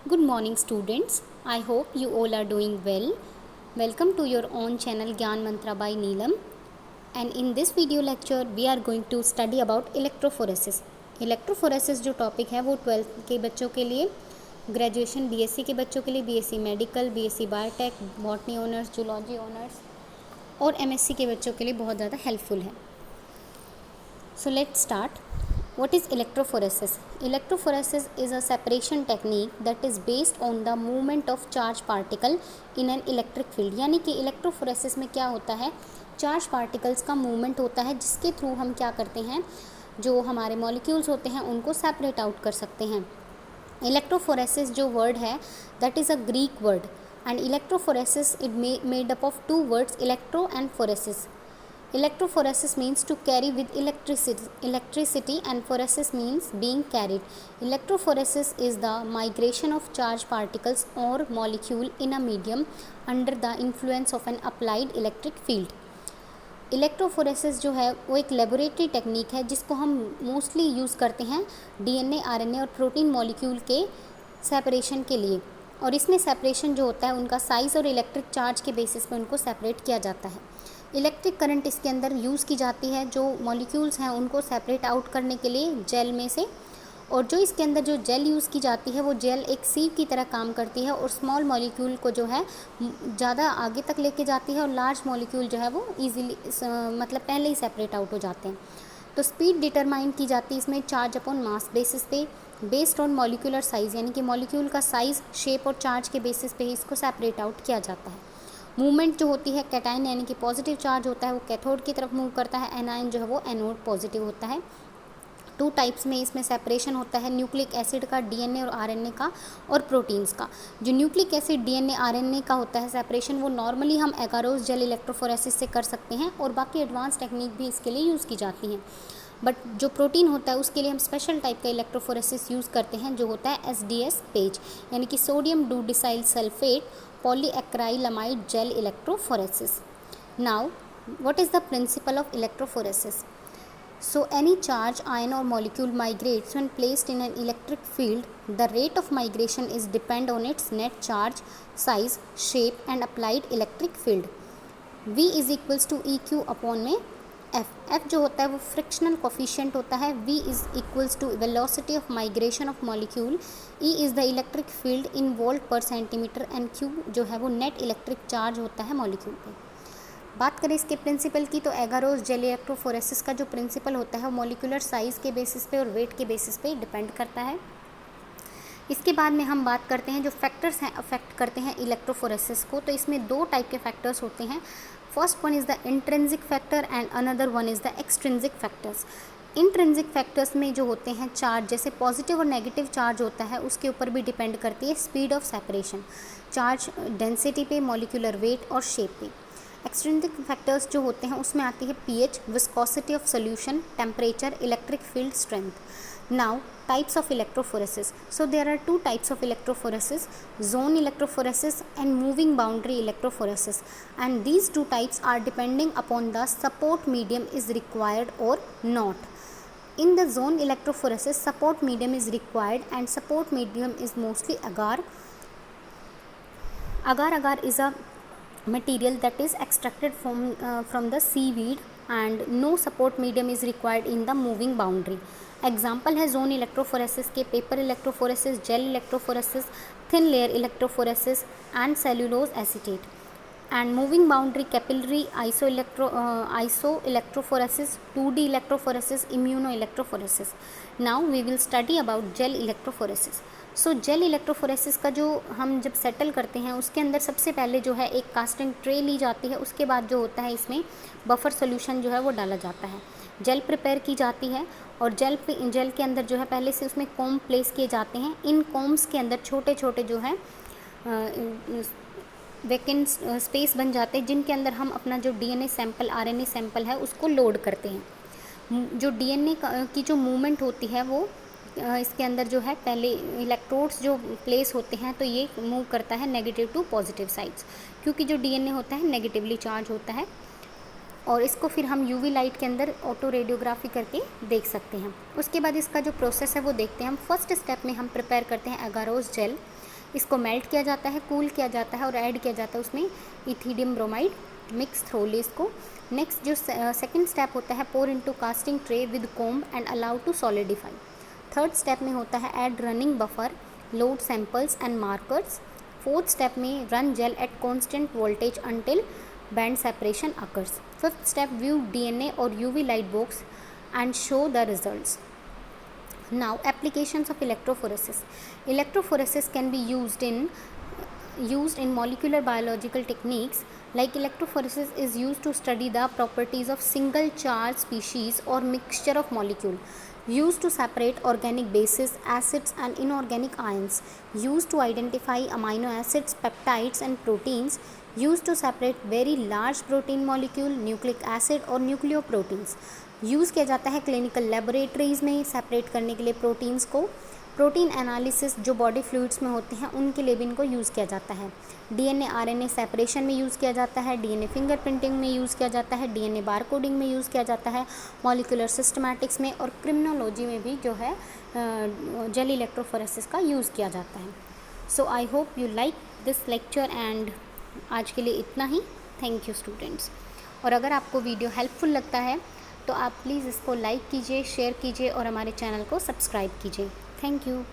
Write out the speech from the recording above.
Good morning, students. I hope you all are doing well. Welcome to your own channel Gyan Mantra by Neelam. And in this video lecture, we are going to study about electrophoresis. Electrophoresis जो topic है वो 12th के बच्चों के लिए, graduation BSc के बच्चों के लिए, BSc medical, BSc biotech, botany honours, zoology honours और एमएससी के बच्चों के लिए बहुत ज़्यादा हेल्पफुल है. So let's start. What is electrophoresis? Electrophoresis is a separation technique that is based on the movement of charged particle in an electric field. यानी कि electrophoresis में क्या होता है, चार्ज पार्टिकल्स का मूवमेंट होता है जिसके थ्रू हम क्या करते हैं, जो हमारे मॉलिक्यूल्स होते हैं उनको सेपरेट आउट कर सकते हैं. इलेक्ट्रोफोरेसिस जो वर्ड है that is a Greek word and electrophoresis it made up of two words, electro and phoresis. Electrophoresis means to carry with electricity and phoresis means being carried. Electrophoresis is the migration of charged particles or molecule in a medium under the influence of an applied electric field. Electrophoresis जो है वो एक laboratory technique है जिसको हम mostly use करते हैं DNA, RNA और प्रोटीन मॉलिक्यूल के सेपरेशन के लिए. और इसमें सेपरेशन जो होता है उनका साइज़ और इलेक्ट्रिक चार्ज के बेसिस पे उनको सेपरेट किया जाता है. इलेक्ट्रिक करंट इसके अंदर यूज़ की जाती है जो मॉलिक्यूल्स हैं उनको सेपरेट आउट करने के लिए जेल में से. और जो इसके अंदर जो जेल यूज़ की जाती है वो जेल एक सीव की तरह काम करती है और स्मॉल मॉलिक्यूल को जो है ज़्यादा आगे तक लेके जाती है और लार्ज मॉलिक्यूल जो है वो ईजीली मतलब पहले ही सेपरेट आउट हो जाते हैं. तो स्पीड डिटरमाइन की जाती है इसमें चार्ज अपॉन मास बेसिस पे बेस्ड ऑन मॉलिक्यूलर साइज़, यानी कि मॉलिक्यूल का साइज़, शेप और चार्ज के बेसिस पे ही इसको सेपरेट आउट किया जाता है. मूवमेंट जो होती है कैटाइन यानी कि पॉजिटिव चार्ज होता है वो कैथोड की तरफ मूव करता है, एनायन जो है वो एनोड पॉजिटिव होता है. टू टाइप्स में इसमें सेपरेशन होता है, न्यूक्लिक एसिड का, डीएनए और आरएनए का, और प्रोटीन्स का. जो न्यूक्लिक एसिड, डीएनए, आरएनए का होता है सेपरेशन वो नॉर्मली हम एगारोस जेल इलेक्ट्रोफोरेसिस से कर सकते हैं और बाकी एडवांस टेक्निक भी इसके लिए यूज़ की जाती हैं. बट जो प्रोटीन होता है उसके लिए हम स्पेशल टाइप का इलेक्ट्रोफोरेसिस यूज़ करते हैं जो होता है SDS पेज यानी कि sodium dodecyl sulphate polyacrylamide gel electrophoresis. Now, what is the principle of electrophoresis? So, any charge, ion or molecule migrates when placed in an electric field. The rate of migration is depend on its net charge, size, shape and applied electric field. V is equals to EQ upon में F जो होता है वो frictional coefficient होता है. V is equals to velocity of migration of molecule. E is the electric field in volt per centimetre and Q जो है वो नेट इलेक्ट्रिक चार्ज होता है मॉलिक्यूल पे. बात करें इसके प्रिंसिपल की तो एगारोस जेल इलेक्ट्रोफोरेसिस का जो प्रिंसिपल होता है वो मॉलिक्यूलर साइज़ के बेसिस पे और वेट के बेसिस पे डिपेंड करता है. इसके बाद में हम बात करते हैं जो फैक्टर्स हैं अफेक्ट करते हैं इलेक्ट्रोफोरेसिस को. तो इसमें दो टाइप के फैक्टर्स होते हैं. First one is the intrinsic factor and another one is the extrinsic factors. Intrinsic factors में जो होते हैं चार्ज, जैसे पॉजिटिव और नेगेटिव चार्ज होता है उसके ऊपर भी डिपेंड करती है speed of separation, charge density पे, मॉलिक्यूलर वेट और शेप पे. एक्सट्रिंसिक फैक्टर्स जो होते हैं उसमें आती है pH, viscosity of solution, temperature, electric field strength. Now, types of electrophoresis. So there are two types of electrophoresis, zone electrophoresis and moving boundary electrophoresis, and these two types are depending upon the support medium is required or not. In the zone electrophoresis, support medium is required and support medium is mostly agar. Agar is a material that is extracted from the seaweed and no support medium is required in the moving boundary. Example है zone electrophoresis के paper electrophoresis, gel electrophoresis, thin layer electrophoresis and cellulose acetate. And moving boundary capillary iso electrophoresis, 2D electrophoresis, immuno electrophoresis. Now we will study about gel electrophoresis. So gel electrophoresis का जो हम जब settle करते हैं उसके अंदर सबसे पहले जो है एक कास्टिंग ट्रे ली जाती है. उसके बाद जो होता है इसमें बफर सोल्यूशन जो है वो डाला जाता है. जेल प्रिपेयर की जाती है और जेल के अंदर जो है पहले से उसमें कोम प्लेस किए जाते हैं. इन कोम्स के अंदर छोटे छोटे जो है वैकेंट स्पेस बन जाते हैं जिनके अंदर हम अपना जो डीएनए सैंपल, आरएनए सैंपल है उसको लोड करते हैं. जो डीएनए की जो मूवमेंट होती है वो इसके अंदर जो है पहले इलेक्ट्रोड्स जो प्लेस होते हैं तो ये मूव करता है नेगेटिव टू पॉजिटिव साइड्स, क्योंकि जो डीएनए होता है नेगेटिवली चार्ज होता है. और इसको फिर हम यूवी लाइट के अंदर ऑटो रेडियोग्राफी करके देख सकते हैं. उसके बाद इसका जो प्रोसेस है वो देखते हैं हम. फर्स्ट स्टेप में हम प्रिपेयर करते हैं एगारोस जेल. इसको मेल्ट किया जाता है, कूल किया जाता है और ऐड किया जाता है उसमें इथिडियम ब्रोमाइड मिक्स थ्रोली इसको। नेक्स्ट जो सेकंड स्टेप होता है, pour into casting tray with comb and allow to solidify. Third step में होता है add running buffer, load samples and markers. Fourth step में run gel at constant voltage until band separation occurs. Fifth step view DNA और UV light box and show the results. Now applications of electrophoresis. Electrophoresis can be used in molecular biological techniques. Like electrophoresis is used to study the properties of single charge species or mixture of molecule, used to separate organic bases, acids and inorganic ions, used to identify amino acids, peptides and proteins, used to separate very large protein molecule, nucleic acid और nucleoproteins. Use किया जाता है clinical laboratories में separate करने के लिए proteins को। Protein analysis जो बॉडी फ्लूइड्स में होते हैं उनके लिए भी इनको यूज़ किया जाता है। DNA RNA सेपरेशन में यूज़ किया जाता है, DNA फिंगरप्रिंटिंग में यूज़ किया जाता है, DNA बारकोडिंग में यूज़ किया जाता है, मॉलिक्यूलर सिस्टमैटिक्स में और क्रिमिनोलॉजी में भी जो है जेल इलेक्ट्रोफोरेसिस का यूज़ किया जाता है। So I hope you like this lecture and आज के लिए इतना ही। Thank you students. और अगर आपको वीडियो हेल्पफुल लगता है तो आप प्लीज़ इसको लाइक कीजिए, शेयर कीजिए और हमारे चैनल को सब्सक्राइब कीजिए। Thank you.